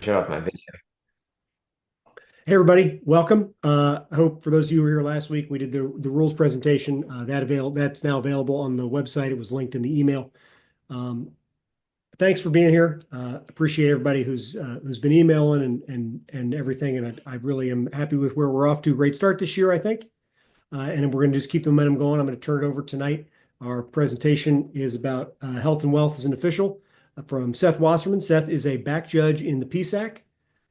shut off my video. Hey everybody, welcome. I hope for those of you who were here last week, we did the rules presentation that's now available on the website. It was linked in the email. Um, Thanks for being here. Appreciate everybody who's been emailing and everything. And I really am happy with where we're off to. Great start this year, I think. And we're going to just keep the momentum going. I'm going to turn it over tonight. Our presentation is about health and wealth as an official from Seth Wasserman. Seth is a back judge in the PSAC.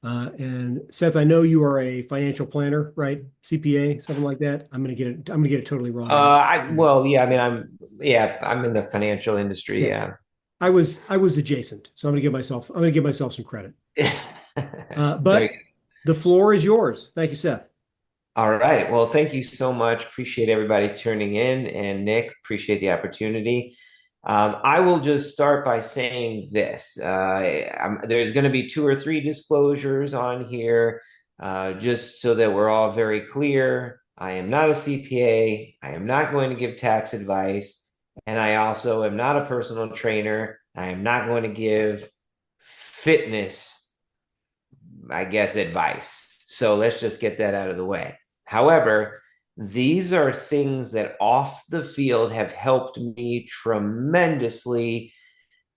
And Seth, I know you are a financial planner, right? CPA, something like that. I'm going to get it totally wrong. Yeah, I mean, I'm in the financial industry. Yeah, Yeah. I was adjacent, so I'm going to give myself some credit. There you But the floor is yours. Thank you, Seth. All right. Well, thank you so much. Appreciate everybody tuning in. And Nick, appreciate the opportunity. I will just start by saying this. There's going to be two or three disclosures on here, just so that we're all very clear. I am not a CPA. I am not going to give tax advice. And I also am not a personal trainer. I am not going to give fitness, I guess, advice. So let's just get that out of the way. However, these are things that off the field have helped me tremendously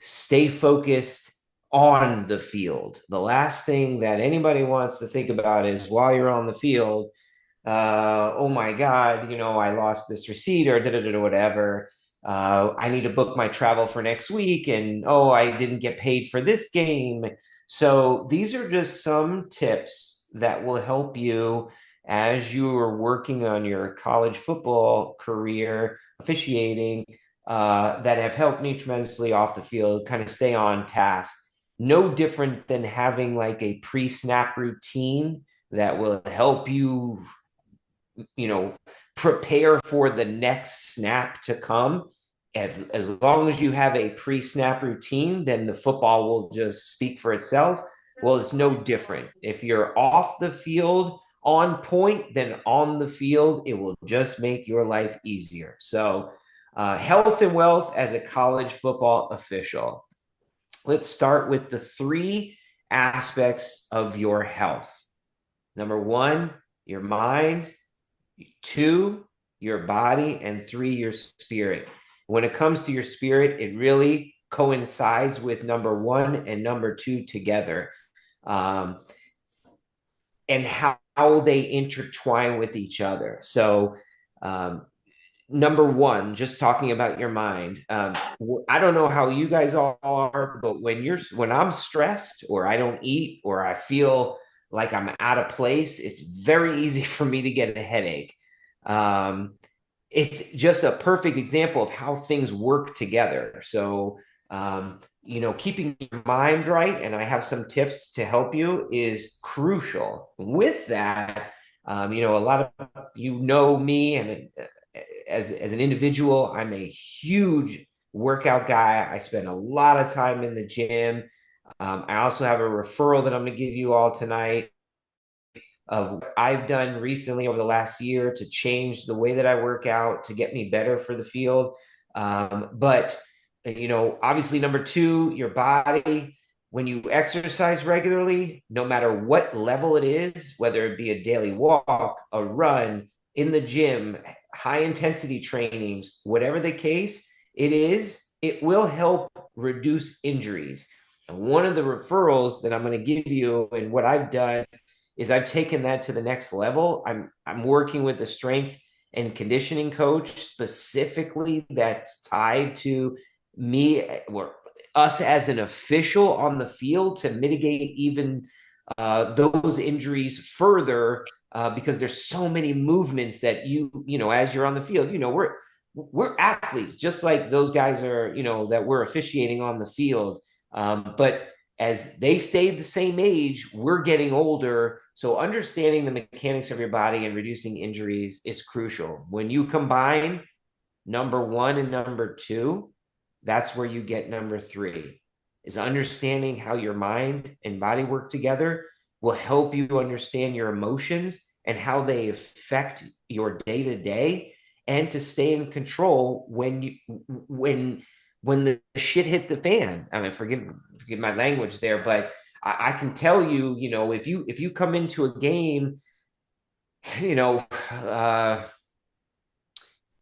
stay focused on the field. The last thing that anybody wants to think about is while you're on the field, oh my God, I lost this receipt or whatever. I need to book my travel for next week, and oh, I didn't get paid for this game. So these are just some tips that will help you as you are working on your college football career, officiating, that have helped me tremendously off the field, kind of stay on task. No different than having like a pre-snap routine that will help you, you know, prepare for the next snap to come. As long as you have a pre-snap routine, then the football will just speak for itself. Well, it's no different. If you're off the field on point, then on the field, it will just make your life easier. So, health and wealth as a college football official. Let's start with the three aspects of your health. Number one, your mind. Two, your body. And three, your spirit. When it comes to your spirit, it really coincides with number one and number two together, um, and how they intertwine with each other. So, number one, just talking about your mind. I don't know how you guys all are, but when I'm stressed or I don't eat or I feel like I'm out of place, it's very easy for me to get a headache. Um, it's just a perfect example of how things work together. So, keeping your mind right, and I have some tips to help you, is crucial. With that, a lot of me, and as an individual, I'm a huge workout guy. I spend a lot of time in the gym. I also have a referral that I'm going to give you all tonight of what I've done recently over the last year to change the way that I work out to get me better for the field. But obviously, number two, your body. When you exercise regularly, no matter what level it is, whether it be a daily walk, a run, in the gym, high intensity trainings, whatever the case it is, it will help reduce injuries. And one of the referrals that I'm going to give you and what I've done is I've taken that to the next level. I'm working with a strength and conditioning coach specifically that's tied to me or us as an official on the field to mitigate even those injuries further, because there's so many movements that as you're on the field, we're athletes just like those guys are, that we're officiating on the field. But as they stayed the same age, we're getting older. So understanding the mechanics of your body and reducing injuries is crucial. When you combine number one and number two, that's where you get number three. Is understanding how your mind and body work together will help you understand your emotions and how they affect your day to day, and to stay in control when the shit hit the fan. I mean, forgive my language there, but I can tell you, if you come into a game, you know, uh,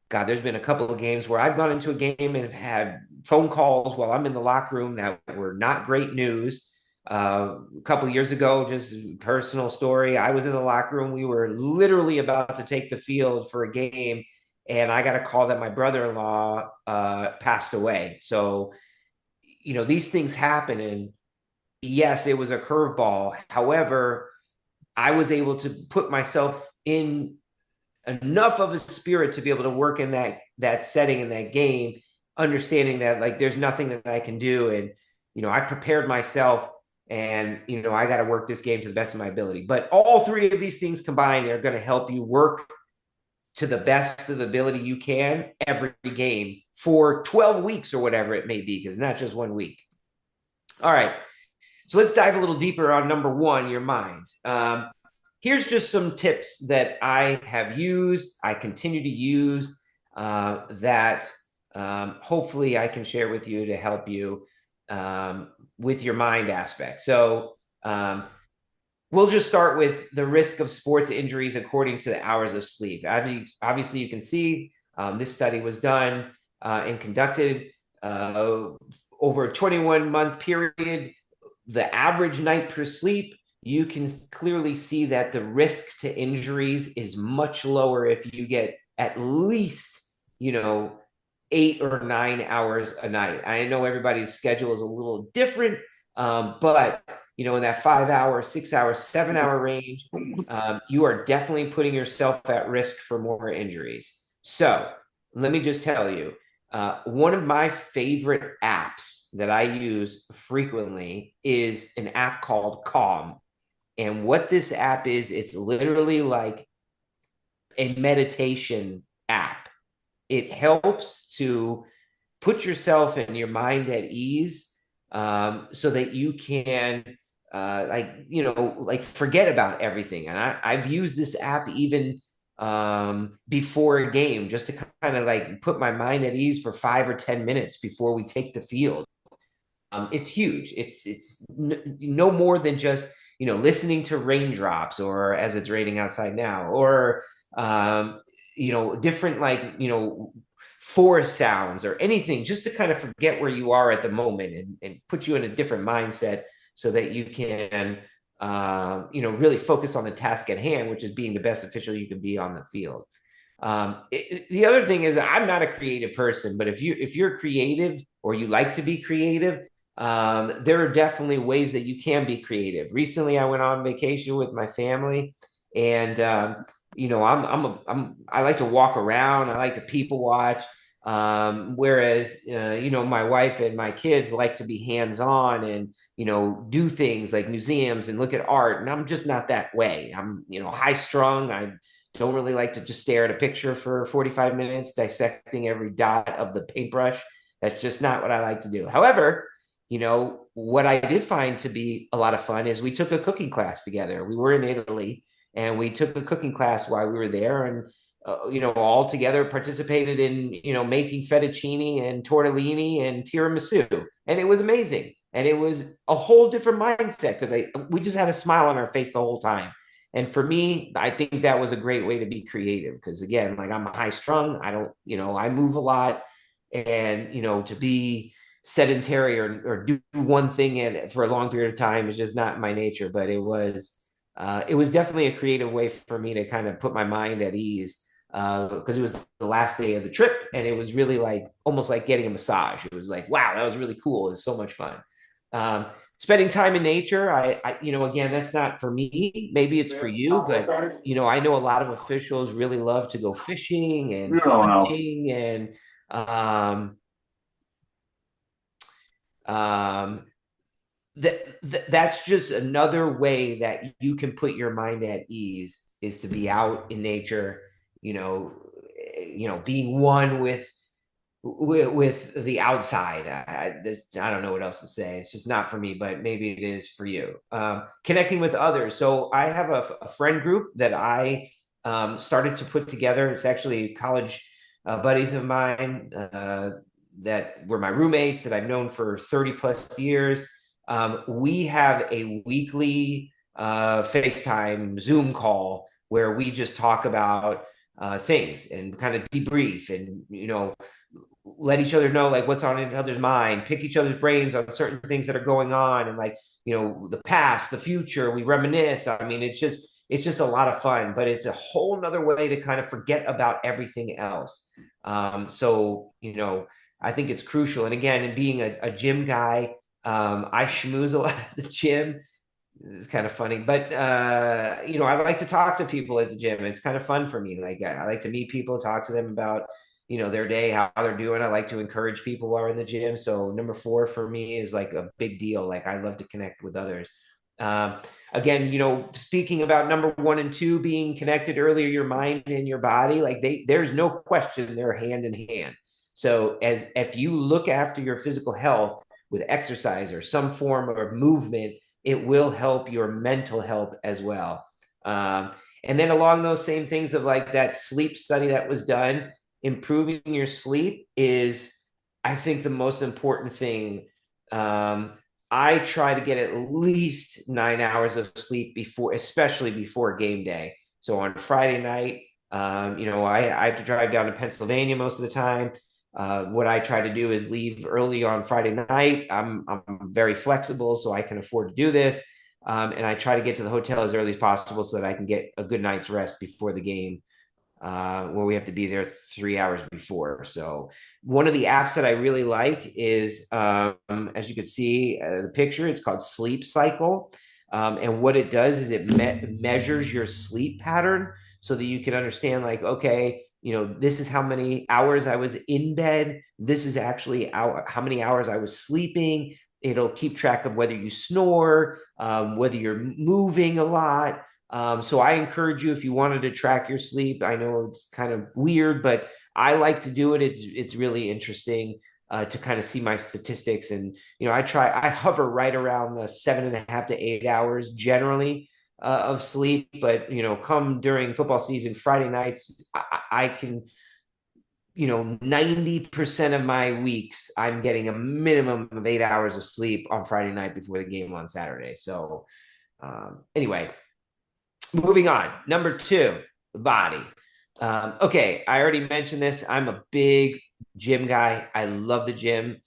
God, there's been a couple of games where I've gone into a game and have had phone calls while I'm in the locker room that were not great news. A couple of years ago, just personal story, I was in the locker room. We were literally about to take the field for a game, and I got a call that my brother-in-law passed away. So, these things happen, and yes, it was a curveball. However, I was able to put myself in enough of a spirit to be able to work in that setting in that game, understanding that like there's nothing that I can do, and I prepared myself, and I got to work this game to the best of my ability. But all three of these things combined are going to help you work to the best of the ability you can every game for 12 weeks or whatever it may be, because not just 1 week. All right, so let's dive a little deeper on number one, your mind. Here's just some tips that I have used, I continue to use, that hopefully I can share with you to help you with your mind aspect. So we'll just start with the risk of sports injuries according to the hours of sleep. Obviously, you can see this study was done and conducted over a 21-month period. The average night per sleep, you can clearly see that the risk to injuries is much lower if you get at least, 8 or 9 hours a night. I know everybody's schedule is a little different, but in that 5 hour, 6 hour, 7 hour range, you are definitely putting yourself at risk for more injuries. So let me just tell you, one of my favorite apps that I use frequently is an app called Calm. And what this app is, it's literally like a meditation app. It helps to put yourself and your mind at ease, so that you can forget about everything. And I've used this app even before a game, just to kind of like put my mind at ease for 5 or 10 minutes before we take the field. It's huge. It's no more than just listening to raindrops, or as it's raining outside now, or different forest sounds or anything, just to kind of forget where you are at the moment, and put you in a different mindset so that you can really focus on the task at hand, which is being the best official you can be on the field. The other thing is, I'm not a creative person, but if you're creative or you like to be creative, there are definitely ways that you can be creative. Recently, I went on vacation with my family, and I like to walk around. I like to people watch. Whereas my wife and my kids like to be hands-on and do things like museums and look at art, and I'm just not that way. I'm high strung. I don't really like to just stare at a picture for 45 minutes dissecting every dot of the paintbrush. That's just not what I like to do. However, what I did find to be a lot of fun is we took a cooking class together. We were in Italy, and we took a cooking class while we were there, and all together participated in making fettuccine and tortellini and tiramisu, and it was amazing. And it was a whole different mindset, because we just had a smile on our face the whole time. And for me, I think that was a great way to be creative, because again, like, I'm high strung. I don't, I move a lot, and to be sedentary or do one thing for a long period of time is just not my nature. But it was definitely a creative way for me to kind of put my mind at ease, because it was the last day of the trip, and it was really like almost like getting a massage. It was like, wow, that was really cool. It was so much fun. Spending time in nature, again, that's not for me. Maybe it's for you, but I know a lot of officials really love to go fishing and hunting, and that's just another way that you can put your mind at ease, is to be out in nature, being one with the outside. I don't know what else to say. It's just not for me, but maybe it is for you. Connecting with others. So I have a friend group that I started to put together. It's actually college buddies of mine that were my roommates that I've known for 30 plus years. We have a weekly FaceTime Zoom call where we just talk about things and kind of debrief and, let each other know like what's on each other's mind, pick each other's brains on certain things that are going on, and like, the past, the future, we reminisce. I mean, it's just a lot of fun, but it's a whole nother way to kind of forget about everything else. So, I think it's crucial. And again, in being a gym guy, I schmooze a lot at the gym. It's kind of funny, but I like to talk to people at the gym. It's kind of fun for me. Like I like to meet people, talk to them about their day, how they're doing. I like to encourage people while we're in the gym. So number four for me is like a big deal. Like I love to connect with others. Um, Again, speaking about number one and two being connected earlier, your mind and your body, like there's no question they're hand in hand. So as if you look after your physical health with exercise or some form of movement, it will help your mental health as well. And then along those same things of like that sleep study that was done, improving your sleep is, I think, the most important thing. I try to get at least 9 hours of sleep before, especially before game day. So on Friday night, I have to drive down to Pennsylvania most of the time. What I try to do is leave early on Friday night. I'm very flexible, so I can afford to do this. And I try to get to the hotel as early as possible so that I can get a good night's rest before the game, where we have to be there 3 hours before. So one of the apps that I really like is, as you can see the picture, it's called Sleep Cycle. And what it does is it measures your sleep pattern so that you can understand like, okay, this is how many hours I was in bed. This is actually how many hours I was sleeping. It'll keep track of whether you snore, whether you're moving a lot. So I encourage you, if you wanted to track your sleep, I know it's kind of weird, but I like to do it. It's really interesting to kind of see my statistics. And, I hover right around the 7.5 to 8 hours generally of sleep. But, come during football season, Friday nights, I can, 90% of my weeks, I'm getting a minimum of 8 hours of sleep on Friday night before the game on Saturday. So, anyway, moving on. Number two, the body. Okay, I already mentioned this. I'm a big gym guy. I love the gym.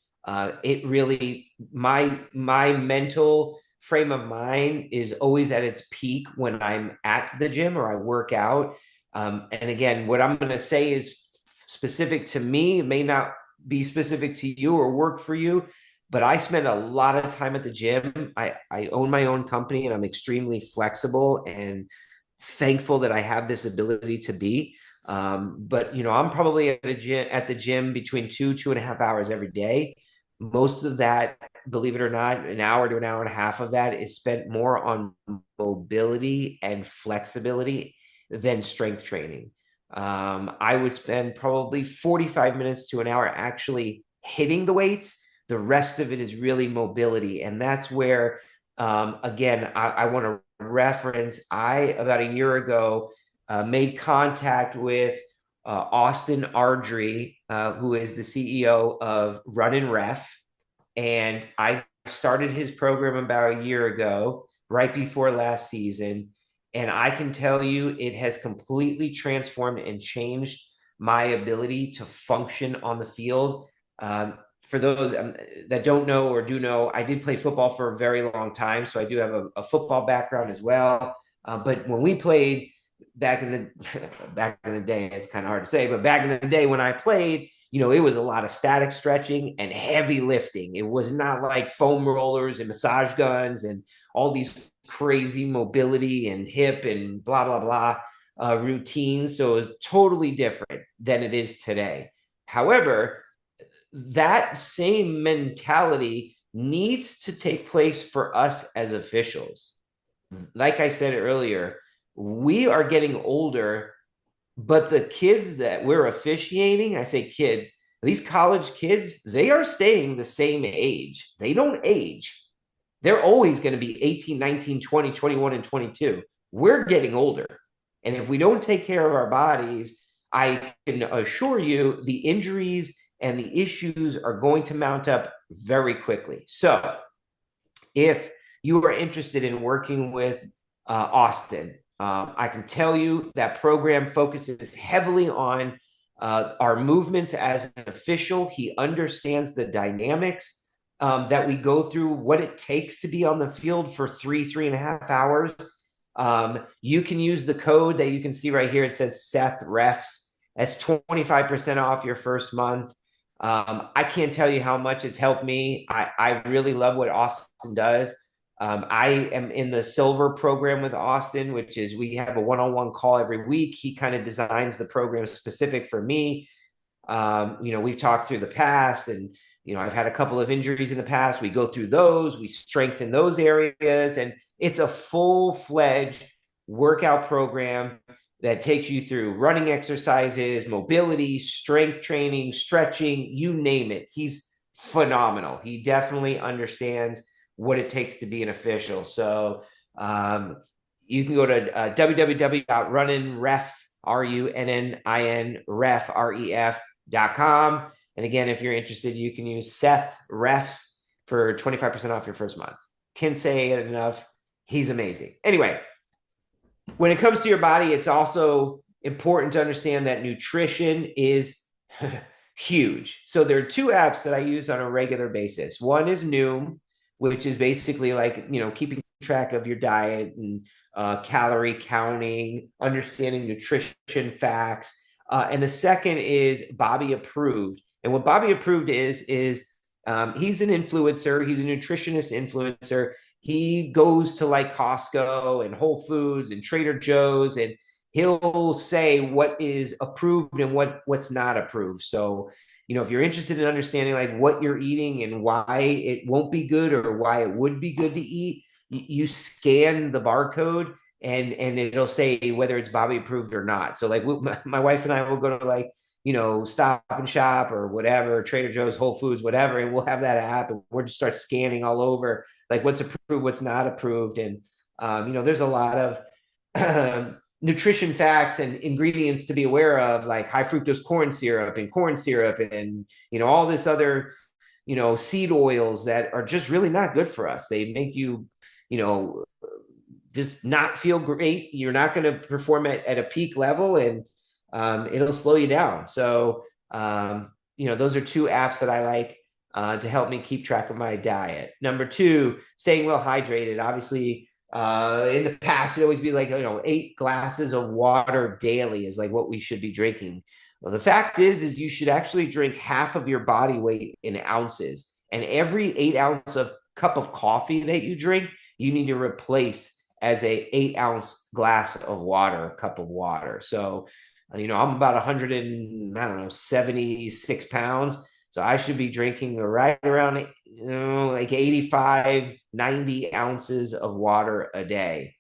It really my mental frame of mind is always at its peak when I'm at the gym or I work out. And again, what I'm going to say is specific to me. It may not be specific to you or work for you, but I spend a lot of time at the gym. I own my own company and I'm extremely flexible and thankful that I have this ability to be. But I'm probably at the gym between 2.5 hours every day. Most of that, believe it or not, an hour to an hour and a half of that is spent more on mobility and flexibility than strength training. I would spend probably 45 minutes to an hour actually hitting the weights. The rest of it is really mobility. And that's where, again, I want to reference, about a year ago, made contact with Austin Ardrey, who is the CEO of Run and Ref. And I started his program about a year ago, right before last season. And I can tell you it has completely transformed and changed my ability to function on the field. For those that don't know or do know, I did play football for a very long time. So I do have a football background as well. But when we played back in the day, it's kind of hard to say, but back in the day when I played, it was a lot of static stretching and heavy lifting. It was not like foam rollers and massage guns and all these crazy mobility and hip and blah, blah, blah routines. So it was totally different than it is today. However, that same mentality needs to take place for us as officials. Like I said earlier, we are getting older, but the kids that we're officiating, I say kids, these college kids, they are staying the same age. They don't age. They're always going to be 18, 19, 20, 21, and 22. We're getting older. And if we don't take care of our bodies, I can assure you the injuries and the issues are going to mount up very quickly. So if you are interested in working with Austin, I can tell you that program focuses heavily on our movements as an official. He understands the dynamics that we go through, what it takes to be on the field for 3.5 hours. You can use the code that you can see right here. It says Seth Refs. That's 25% off your first month. I can't tell you how much it's helped me. I really love what Austin does. I am in the silver program with Austin, which is we have a one-on-one call every week. He kind of designs the program specific for me. We've talked through the past, and I've had a couple of injuries in the past. We go through those, we strengthen those areas, and it's a full-fledged workout program that takes you through running exercises, mobility, strength training, stretching, you name it. He's phenomenal. He definitely understands what it takes to be an official. So you can go to www.runninref, runninref.com. And again, if you're interested, you can use Seth Refs for 25% off your first month. Can't say it enough. He's amazing. Anyway, when it comes to your body, it's also important to understand that nutrition is huge. So there are two apps that I use on a regular basis. One is Noom, which is basically like, keeping track of your diet and calorie counting, understanding nutrition facts. And the second is Bobby Approved. And what Bobby Approved is he's an influencer. He's a nutritionist influencer. He goes to like Costco and Whole Foods and Trader Joe's, and he'll say what is approved and what's not approved. So, if you're interested in understanding like what you're eating and why it won't be good or why it would be good to eat, you scan the barcode and it'll say whether it's Bobby approved or not. So like my wife and I will go to like, Stop and Shop or whatever, Trader Joe's, Whole Foods, whatever, and we'll have that app and we'll just start scanning all over like what's approved, what's not approved. And, there's a lot of nutrition facts and ingredients to be aware of, like high fructose corn syrup and all this other seed oils that are just really not good for us. They make you just not feel great. You're not going to perform at a peak level, and it'll slow you down. So those are two apps that I like to help me keep track of my diet. Number two, staying well hydrated. Obviously, in the past, it'd always be like, 8 glasses of water daily is like what we should be drinking. Well, the fact is you should actually drink half of your body weight in ounces. And every 8-ounce of cup of coffee that you drink, you need to replace as a 8-ounce glass of water, cup of water. So, I'm about 76 pounds. So I should be drinking right around, like 85, 90 ounces of water a day.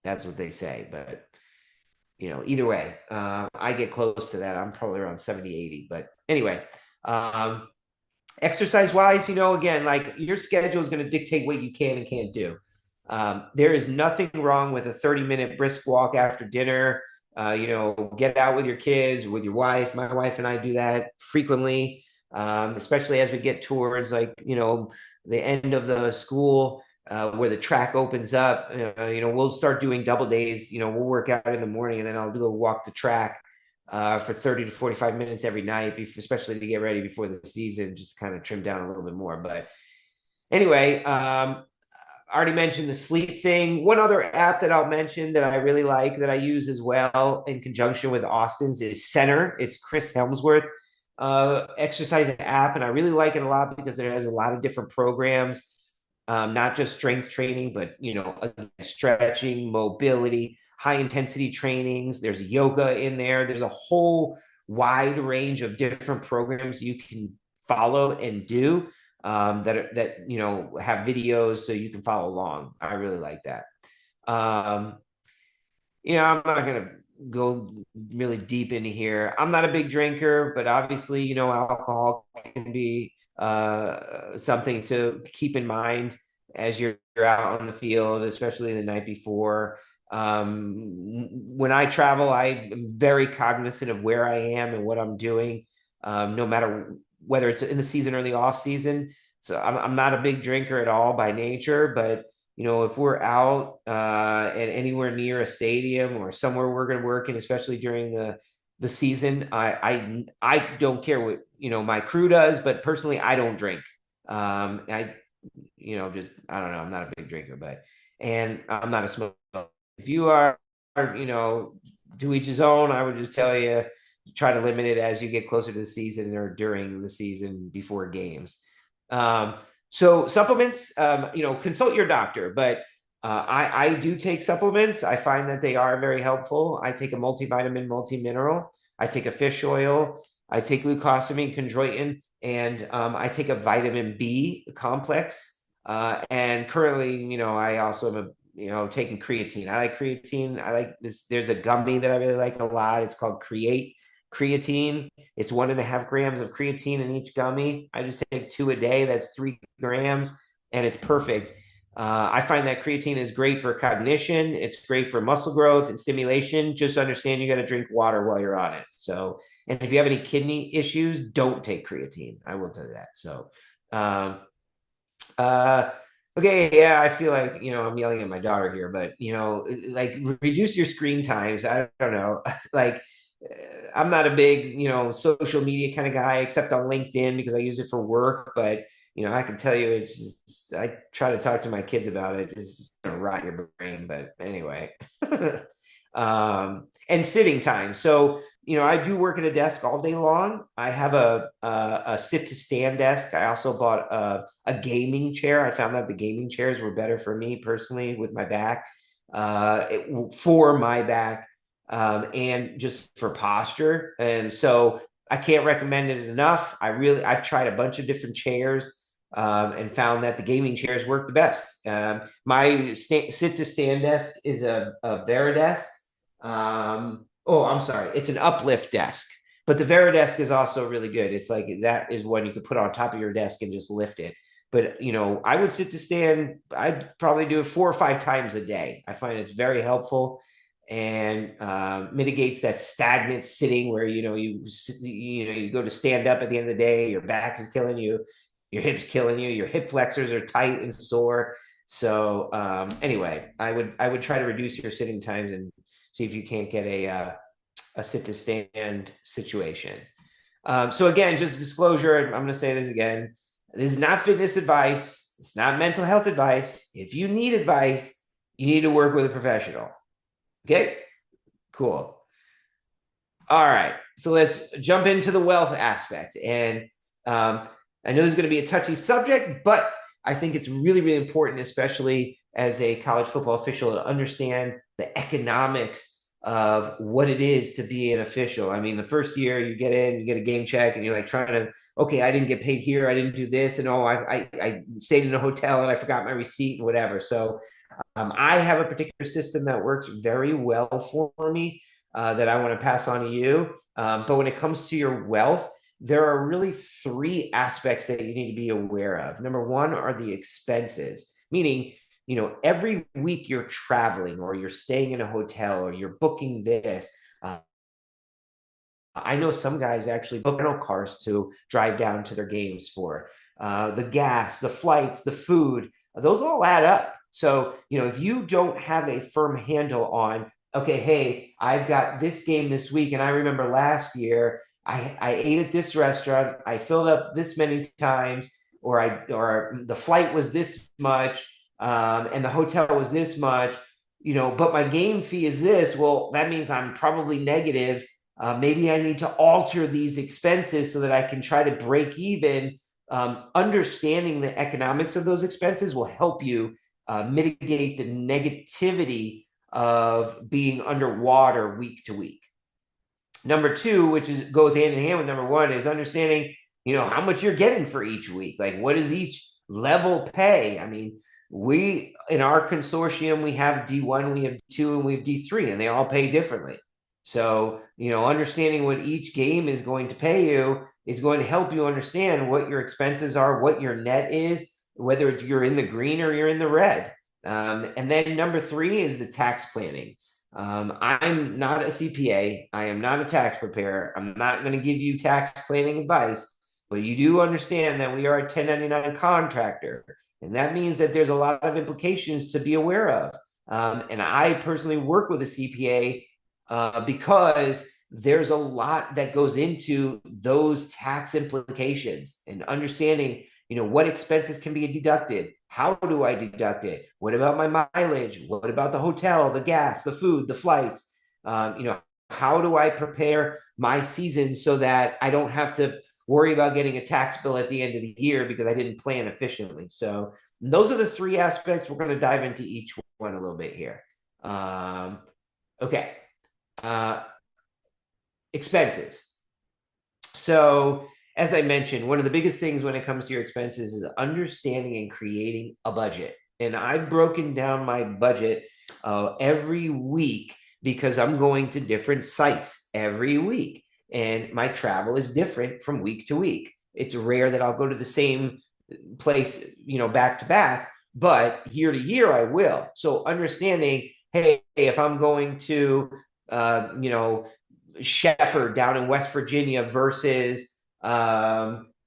That's what they say. But, either way, I get close to that. I'm probably around 70, 80. But anyway, exercise wise, again, like your schedule is going to dictate what you can and can't do. There is nothing wrong with a 30-minute brisk walk after dinner. Get out with your kids, with your wife. My wife and I do that frequently. Especially as we get towards like, the end of the school, where the track opens up, we'll start doing double days. We'll work out in the morning and then I'll do a walk the track for 30 to 45 minutes every night, especially to get ready before the season, just kind of trim down a little bit more. But anyway, I already mentioned the sleep thing. One other app that I'll mention that I really like, that I use as well in conjunction with Austin's, is Center. It's Chris Helmsworth exercise app, and I really like it a lot because it has a lot of different programs, not just strength training, but stretching, mobility, high intensity trainings. There's yoga in there. There's a whole wide range of different programs you can follow and do, that have videos so you can follow along. I really like that. I'm not gonna go really deep into here. I'm not a big drinker, but obviously, alcohol can be something to keep in mind as you're out on the field, especially the night before. When I travel, I am very cognizant of where I am and what I'm doing, no matter whether it's in the season or the off season. So I'm not a big drinker at all by nature, but if we're out and anywhere near a stadium or somewhere we're going to work in, especially during the season, I don't care what my crew does, but personally, I don't drink. I just I don't know. I'm not a big drinker, and I'm not a smoker. If you are, to each his own. I would just tell you try to limit it as you get closer to the season or during the season before games. Um, so supplements, consult your doctor, but I do take supplements. I find that they are very helpful. I take a multivitamin, multi-mineral. I take a fish oil. I take glucosamine, chondroitin, and I take a vitamin B complex. And currently, I also am taking creatine. I like creatine. I like this. There's a gummy that I really like a lot. It's called Create Creatine. It's 1.5 grams of creatine in each gummy. I just take 2 a day. That's 3 grams, and it's perfect. I find that creatine is great for cognition. It's great for muscle growth and stimulation. Just understand you got to drink water while you're on it. So, and if you have any kidney issues, don't take creatine. I will tell you that. So, um, uh, okay, yeah, I feel like I'm yelling at my daughter here, but like reduce your screen times. I don't know, like I'm not a big social media kind of guy, except on LinkedIn because I use it for work. But I can tell you, it's just I try to talk to my kids about it. It's just gonna rot your brain. But anyway, and sitting time. So I do work at a desk all day long. I have a sit to stand desk. I also bought a gaming chair. I found that the gaming chairs were better for me personally with my back, for my back, and just for posture. And so I can't recommend it enough. I've tried a bunch of different chairs. And found that the gaming chairs work the best. My sit to stand desk is a Varidesk. Oh, I'm sorry. It's an uplift desk, but the Varidesk is also really good. It's like that is one you could put on top of your desk and just lift it. But I would sit to stand. I'd probably do it 4 or 5 times a day. I find it's very helpful and mitigates that stagnant sitting where you go to stand up at the end of the day, your back is killing you, your hips killing you, your hip flexors are tight and sore. So anyway, I would try to reduce your sitting times and see if you can't get a sit to stand situation. So again, just disclosure, I'm going to say this again. This is not fitness advice. It's not mental health advice. If you need advice, you need to work with a professional. Okay, cool. All right, so let's jump into the wealth aspect. And I know this is going to be a touchy subject, but I think it's really, really important, especially as a college football official, to understand the economics of what it is to be an official. I mean, the first year you get in, you get a game check, and you're like trying to, okay, I didn't get paid here, I didn't do this, and I stayed in a hotel and I forgot my receipt and whatever. So I have a particular system that works very well for me that I want to pass on to you. But when it comes to your wealth, there are really 3 aspects that you need to be aware of. Number one are the expenses, meaning, every week you're traveling or you're staying in a hotel or you're booking this. I know some guys actually book rental cars to drive down to their games for the gas, the flights, the food. Those all add up. So, if you don't have a firm handle on, okay, hey, I've got this game this week, and I remember last year I ate at this restaurant, I filled up this many times, or the flight was this much, and the hotel was this much, but my game fee is this. Well, that means I'm probably negative. Maybe I need to alter these expenses so that I can try to break even. Understanding the economics of those expenses will help you mitigate the negativity of being underwater week to week. Number 2, which goes hand in hand with number 1, is understanding, how much you're getting for each week. Like, what does each level pay? I mean, we in our consortium, we have D1, we have D2, and we have D3, and they all pay differently. So, understanding what each game is going to pay you is going to help you understand what your expenses are, what your net is, whether you're in the green or you're in the red. And then number 3 is the tax planning. I'm not a CPA. I am not a tax preparer. I'm not going to give you tax planning advice, but you do understand that we are a 1099 contractor. And that means that there's a lot of implications to be aware of. And I personally work with a CPA because there's a lot that goes into those tax implications and understanding, what expenses can be deducted. How do I deduct it? What about my mileage? What about the hotel, the gas, the food, the flights? How do I prepare my season so that I don't have to worry about getting a tax bill at the end of the year because I didn't plan efficiently? So those are the three aspects. We're going to dive into each one a little bit here. Okay. Expenses. So, as I mentioned, one of the biggest things when it comes to your expenses is understanding and creating a budget. And I've broken down my budget every week because I'm going to different sites every week. And my travel is different from week to week. It's rare that I'll go to the same place, back to back, but year to year I will. So understanding, hey, if I'm going to, Shepherd down in West Virginia versus,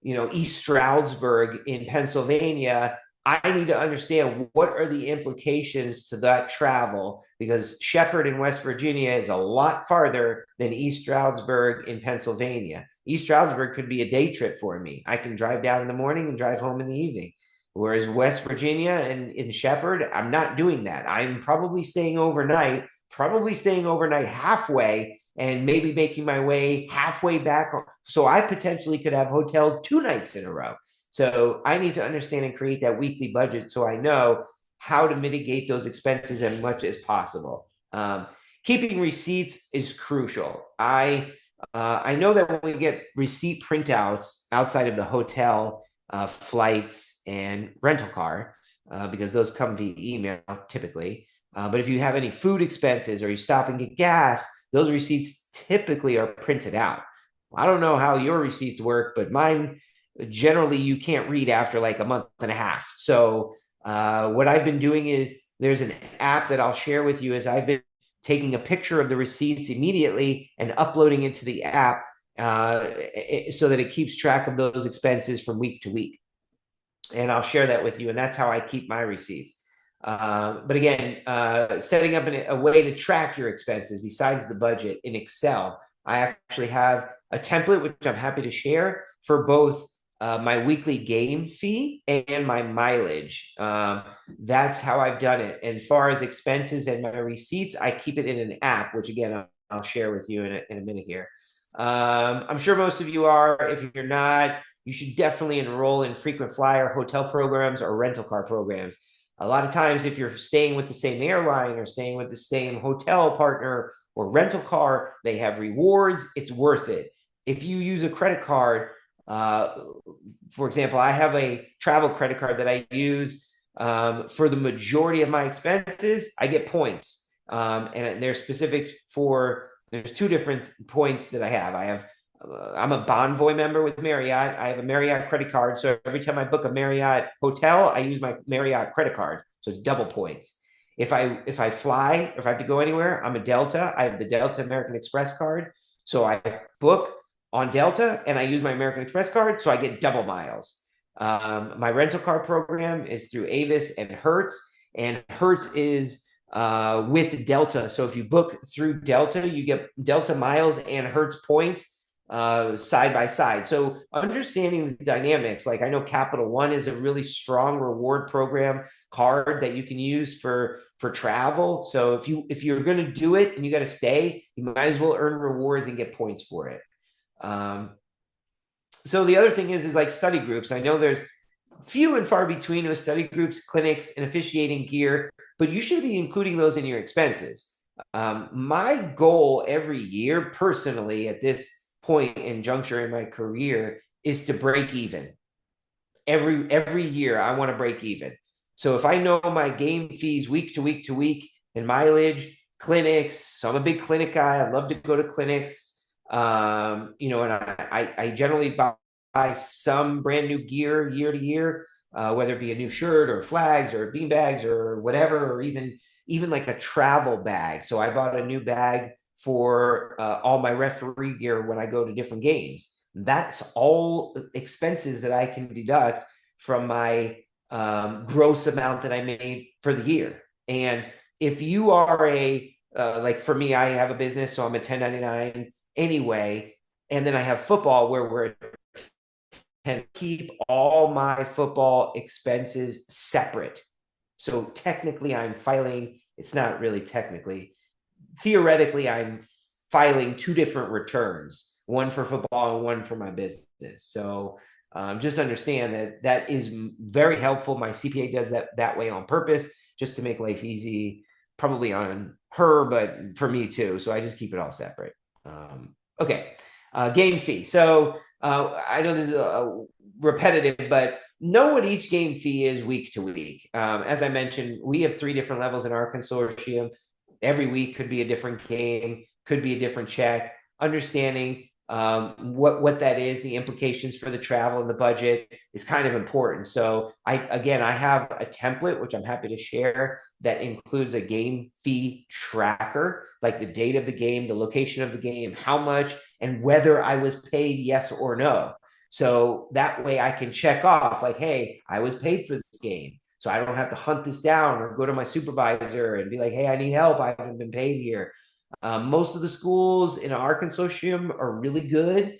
East Stroudsburg in Pennsylvania, I need to understand what are the implications to that travel because Shepherd in West Virginia is a lot farther than East Stroudsburg in Pennsylvania. East Stroudsburg could be a day trip for me. I can drive down in the morning and drive home in the evening. Whereas West Virginia and in Shepherd, I'm not doing that. I'm probably staying overnight halfway and maybe making my way halfway back. So I potentially could have hotel 2 nights in a row. So I need to understand and create that weekly budget so I know how to mitigate those expenses as much as possible. Keeping receipts is crucial. I know that when we get receipt printouts outside of the hotel, flights, and rental car, because those come via email typically. But if you have any food expenses or you stop and get gas, those receipts typically are printed out. I don't know how your receipts work, but mine generally you can't read after like a month and a half. So what I've been doing is there's an app that I'll share with you as I've been taking a picture of the receipts immediately and uploading it to the app so that it keeps track of those expenses from week to week. And I'll share that with you. And that's how I keep my receipts. But again, setting up a way to track your expenses besides the budget in Excel. I actually have a template, which I'm happy to share for both my weekly game fee and my mileage. That's how I've done it. And as far as expenses and my receipts, I keep it in an app, which again, I'll share with you in a minute here. I'm sure most of you are. If you're not, you should definitely enroll in frequent flyer hotel programs or rental car programs. A lot of times, if you're staying with the same airline or staying with the same hotel partner or rental car, they have rewards. It's worth it. If you use a credit card, for example, I have a travel credit card that I use for the majority of my expenses. I get points, and they're specific for. There's 2 different points that I have. I'm a Bonvoy member with Marriott. I have a Marriott credit card. So every time I book a Marriott hotel, I use my Marriott credit card. So it's double points. If I fly, or if I have to go anywhere, I'm a Delta. I have the Delta American Express card. So I book on Delta and I use my American Express card. So I get double miles. My rental car program is through Avis and Hertz. And Hertz is with Delta. So if you book through Delta, you get Delta miles and Hertz points side by side. So understanding the dynamics, like I know Capital One is a really strong reward program card that you can use for travel. So if you're going to do it and you got to stay, you might as well earn rewards and get points for it. So the other thing is like study groups. I know there's few and far between with study groups, clinics, and officiating gear, but you should be including those in your expenses. My goal every year, personally, at this point and juncture in my career, is to break even. Every year, I want to break even. So if I know my game fees week to week to week and mileage, clinics, so I'm a big clinic guy. I love to go to clinics. And I generally buy some brand new gear year to year, whether it be a new shirt or flags or bean bags or whatever, or even like a travel bag. So I bought a new bag for all my referee gear when I go to different games. that's all expenses that I can deduct from my gross amount that I made for the year. And if you are like for me, I have a business, so I'm a 1099 anyway. And then I have football where we're and keep all my football expenses separate. So technically, I'm filing, it's not really technically, theoretically, I'm filing two different returns, one for football and one for my business. So just understand that that is very helpful. My CPA does that way on purpose, just to make life easy, probably on her, but for me too. So I just keep it all separate. Okay, game fee. So I know this is repetitive, but know what each game fee is week to week. As I mentioned, we have 3 different levels in our consortium. Every week could be a different game, could be a different check. Understanding what that is, the implications for the travel and the budget is kind of important. So I have a template which I'm happy to share that includes a game fee tracker, like the date of the game, the location of the game, how much, and whether I was paid yes or no. So that way I can check off like, hey, I was paid for this game. So I don't have to hunt this down or go to my supervisor and be like, hey, I need help. I haven't been paid here. Most of the schools in our consortium are really good.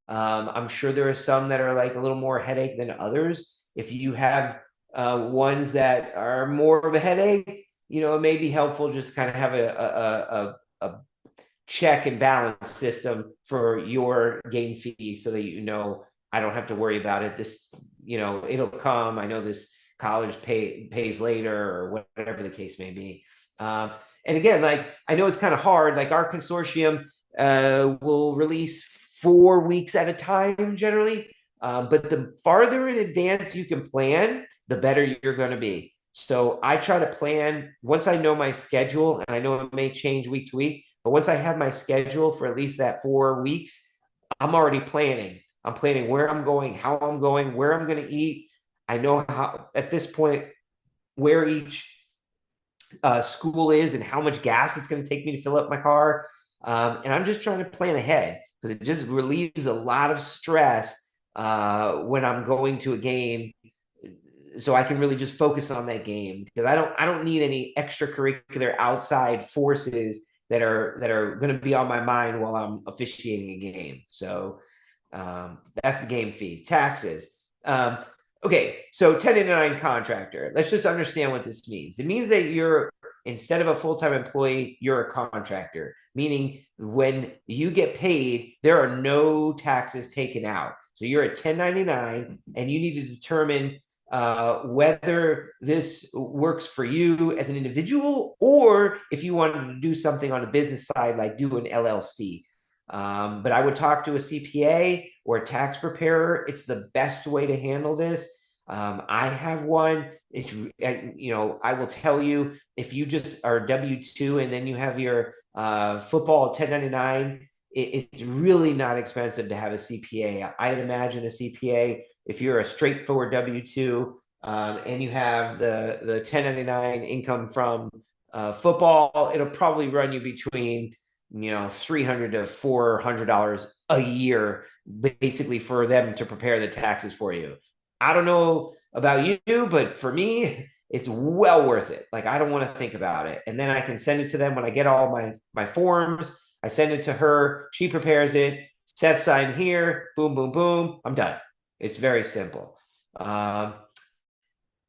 I'm sure there are some that are like a little more headache than others. If you have ones that are more of a headache, it may be helpful just to kind of have a check and balance system for your game fee so that I don't have to worry about it. This, it'll come. I know this college pays later or whatever the case may be. And again, like I know it's kind of hard. Like our consortium will release 4 weeks at a time generally. But the farther in advance you can plan, the better you're going to be. So I try to plan once I know my schedule, and I know it may change week to week, but once I have my schedule for at least that 4 weeks, I'm already planning. I'm planning where I'm going, how I'm going, where I'm going to eat. I know how at this point where each school is and how much gas it's going to take me to fill up my car. And I'm just trying to plan ahead because it just relieves a lot of stress when I'm going to a game, so I can really just focus on that game because I don't need any extracurricular outside forces that are going to be on my mind while I'm officiating a game. So that's the game fee. Taxes. Okay, so 1099 contractor. Let's just understand what this means. It means that you're, instead of a full-time employee, you're a contractor, meaning when you get paid, there are no taxes taken out. So you're a 1099 and you need to determine whether this works for you as an individual or if you wanted to do something on a business side, like do an LLC. But I would talk to a CPA or a tax preparer. It's the best way to handle this. I have one. I will tell you, if you just are W-2 and then you have your football 1099, it's really not expensive to have a CPA. I'd imagine a CPA, if you're a straightforward W-2 and you have the 1099 income from football, it'll probably run you between $300 to $400 a year, basically, for them to prepare the taxes for you. I don't know about you, but for me, it's well worth it. Like I don't want to think about it, and then I can send it to them when I get all my forms. I send it to her. She prepares it. Seth sign here. Boom, boom, boom. I'm done. It's very simple. I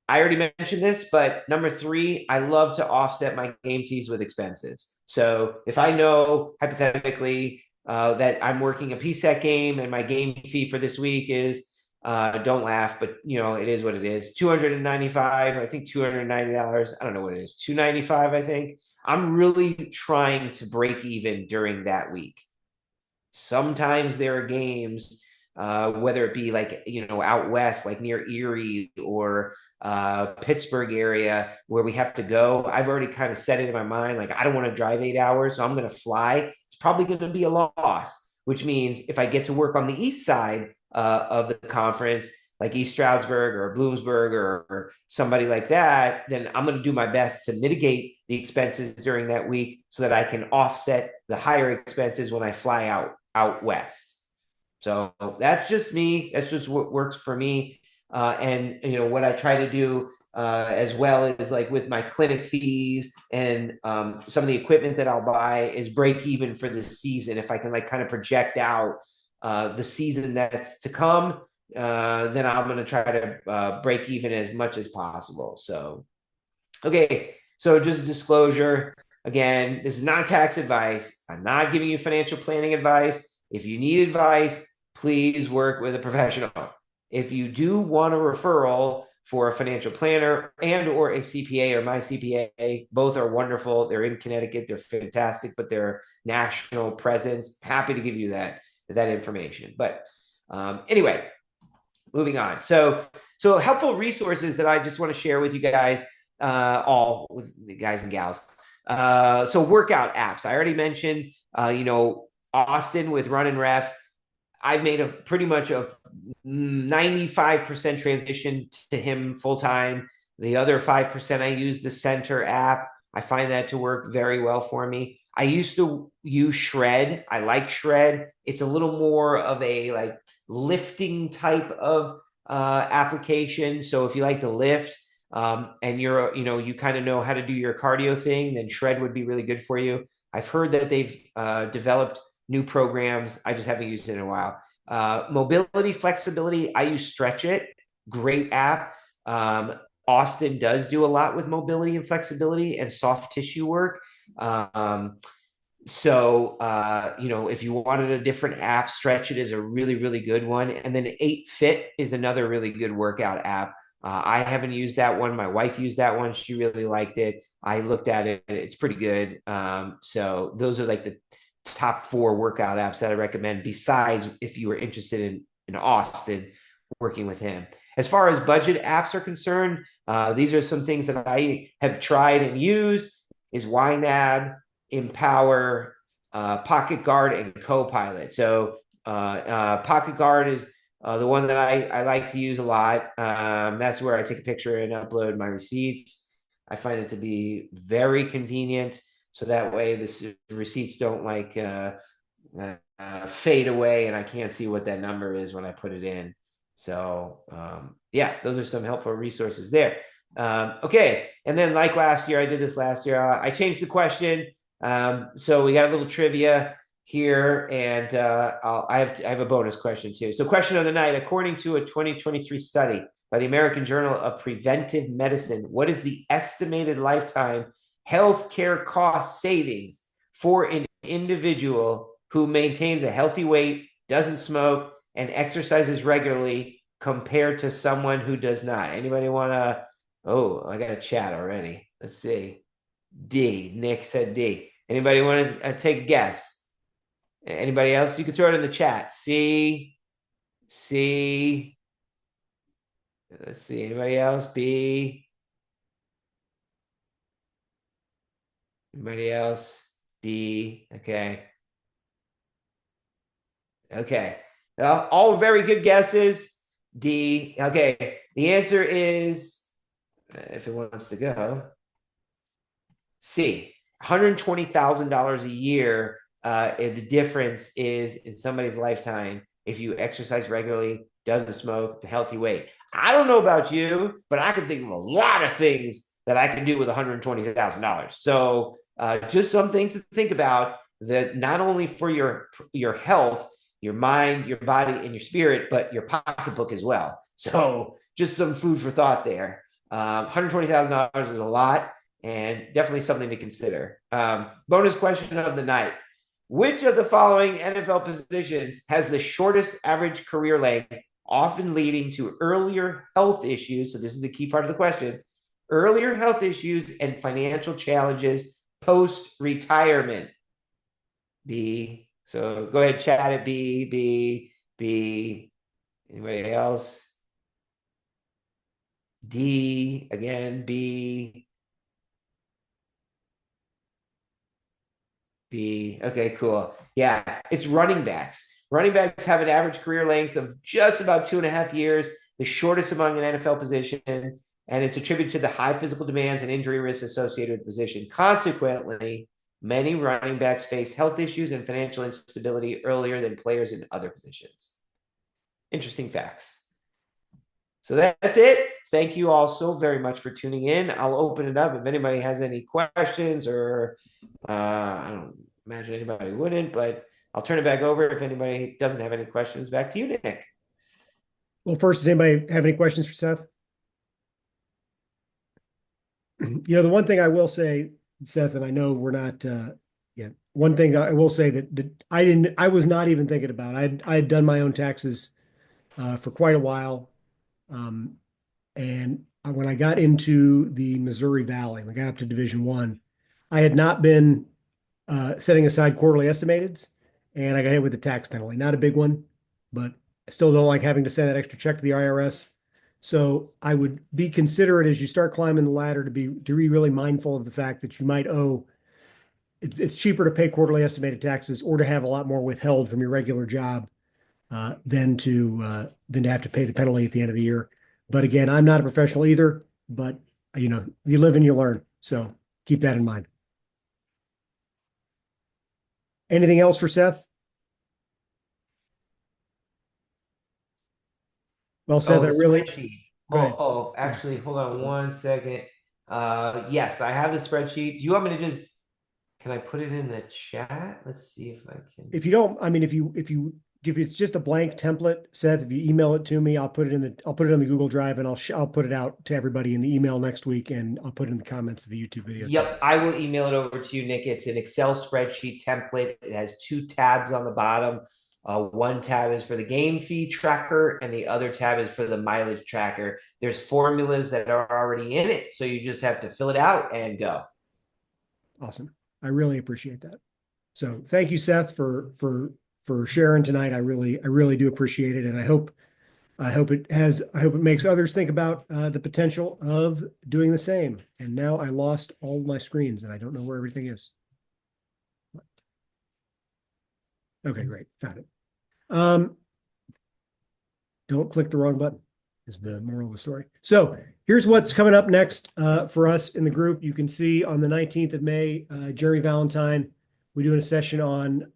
already mentioned this, but number 3, I love to offset my game fees with expenses. So if I know hypothetically that I'm working a PSEC game and my game fee for this week is, don't laugh, but it is what it is, $295, I think $290. I don't know what it is, $295, I think. I'm really trying to break even during that week. Sometimes there are games, whether it be like, out west, like near Erie or Pittsburgh area, where we have to go. I've already kind of set it in my mind, like I don't want to drive 8 hours, so I'm going to fly. It's probably going to be a loss, which means if I get to work on the east side of the conference, like East Stroudsburg or Bloomsburg or somebody like that, then I'm going to do my best to mitigate the expenses during that week so that I can offset the higher expenses when I fly out west. So that's just me. That's just what works for me. And what I try to do as well is like with my clinic fees and some of the equipment that I'll buy is break even for the season. If I can like kind of project out the season that's to come, then I'm going to try to break even as much as possible. So, okay. So just a disclosure. Again, this is not tax advice. I'm not giving you financial planning advice. If you need advice, please work with a professional. If you do want a referral for a financial planner and or a CPA or my CPA, both are wonderful. They're in Connecticut. They're fantastic, but they're national presence. Happy to give you that information. But anyway, moving on. So helpful resources that I just want to share with you guys, all with the guys and gals. So workout apps. I already mentioned, Austin with Run and Ref. I've made a pretty much a 95% transition to him full time. The other 5%, I use the Center app. I find that to work very well for me. I used to use Shred. I like Shred. It's a little more of a like lifting type of application. So if you like to lift and you kind of know how to do your cardio thing, then Shred would be really good for you. I've heard that they've developed new programs. I just haven't used it in a while. Mobility, flexibility. I use Stretch It. Great app. Austin does do a lot with mobility and flexibility and soft tissue work. If you wanted a different app, Stretch It is a really, really good one. And then 8Fit is another really good workout app. I haven't used that one. My wife used that one. She really liked it. I looked at it. It's pretty good. So those are like the top 4 workout apps that I recommend, besides if you were interested in Austin, working with him. As far as budget apps are concerned, these are some things that I have tried and used is YNAB, Empower, Pocket Guard, and Copilot. So Pocket Guard is the one that I like to use a lot. That's where I take a picture and upload my receipts. I find it to be very convenient. So that way the receipts don't fade away and I can't see what that number is when I put it in. So those are some helpful resources there. Okay. And then like last year, I did this last year. I changed the question. So we got a little trivia here and I have a bonus question too. So question of the night, according to a 2023 study by the American Journal of Preventive Medicine, what is the estimated lifetime healthcare cost savings for an individual who maintains a healthy weight, doesn't smoke, and exercises regularly compared to someone who does not? Anybody want to? Oh, I got a chat already. Let's see. D. Nick said D. Anybody want to take a guess? Anybody else? You can throw it in the chat. C. Let's see. Anybody else? B. Anybody else? D. Okay. All very good guesses. D. Okay. The answer is, if it wants to go, C. $120,000 a year. The difference is in somebody's lifetime if you exercise regularly, doesn't smoke, a healthy weight. I don't know about you, but I can think of a lot of things that I can do with $120,000. So just some things to think about, that not only for your health, your mind, your body, and your spirit, but your pocketbook as well. So just some food for thought there. $120,000 is a lot and definitely something to consider. Bonus question of the night. Which of the following NFL positions has the shortest average career length, often leading to earlier health issues? So this is the key part of the question. Earlier health issues and financial challenges post-retirement. B. So go ahead, chat it. B. Anybody else? D. Again, B. Okay, cool. Yeah, it's running backs. Running backs have an average career length of just about 2.5 years, the shortest among an NFL position, and it's attributed to the high physical demands and injury risks associated with the position. Consequently, many running backs face health issues and financial instability earlier than players in other positions. interesting facts. So that's it. Thank you all so very much for tuning in. I'll open it up if anybody has any questions, or I don't imagine anybody wouldn't, but I'll turn it back over if anybody doesn't have any questions. Back to you, Nick. Well, first, does anybody have any questions for Seth? The one thing I will say, Seth, and I know we're not, yeah, one thing I will say that I was not even thinking about. I had done my own taxes for quite a while. And when I got into the Missouri Valley, when I got up to Division 1, I had not been setting aside quarterly estimateds, and I got hit with a tax penalty. Not a big one, but I still don't like having to send that extra check to the IRS. So I would be considerate as you start climbing the ladder to be really mindful of the fact that you might owe. It's cheaper to pay quarterly estimated taxes or to have a lot more withheld from your regular job than to have to pay the penalty at the end of the year. But again, I'm not a professional either, but you live and you learn. So keep that in mind. Anything else for Seth? Well, Seth, I really go ahead. Actually, hold on one second. Yes, I have the spreadsheet. Do you want me to just, can I put it in the chat? Let's see if I can. If you don't, I mean, if it's just a blank template, Seth, if you email it to me, I'll put it in the Google Drive, and I'll put it out to everybody in the email next week, and I'll put it in the comments of the YouTube video. Yep, I will email it over to you, Nick. It's an Excel spreadsheet template. It has 2 tabs on the bottom. One tab is for the game fee tracker, and the other tab is for the mileage tracker. There's formulas that are already in it, so you just have to fill it out and go. Awesome. I really appreciate that. So thank you, Seth, for sharing tonight. I really do appreciate it, and I hope it makes others think about the potential of doing the same. And now I lost all my screens, and I don't know where everything is. Okay, great, found it. Don't click the wrong button is the moral of the story. So here's what's coming up next for us in the group. You can see on the 19th of May, Jerry Valentine, we're doing a session on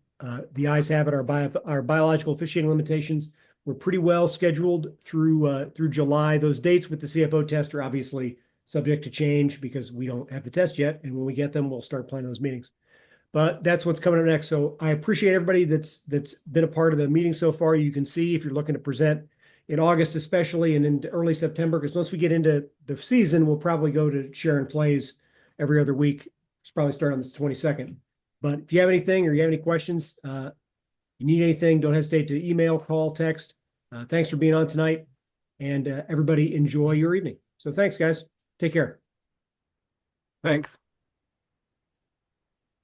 the ayes have it, our biological officiating limitations. We're pretty well scheduled through July. Those dates with the CFO test are obviously subject to change because we don't have the test yet. And when we get them, we'll start planning those meetings. But that's what's coming up next. So I appreciate everybody that's been a part of the meeting so far. You can see if you're looking to present in August, especially, and in early September, because once we get into the season, we'll probably go to Sharon Plays every other week. It's probably start on the 22nd. But if you have anything or you have any questions, you need anything, don't hesitate to email, call, text. Thanks for being on tonight, and everybody enjoy your evening. So thanks, guys. Take care. Thanks.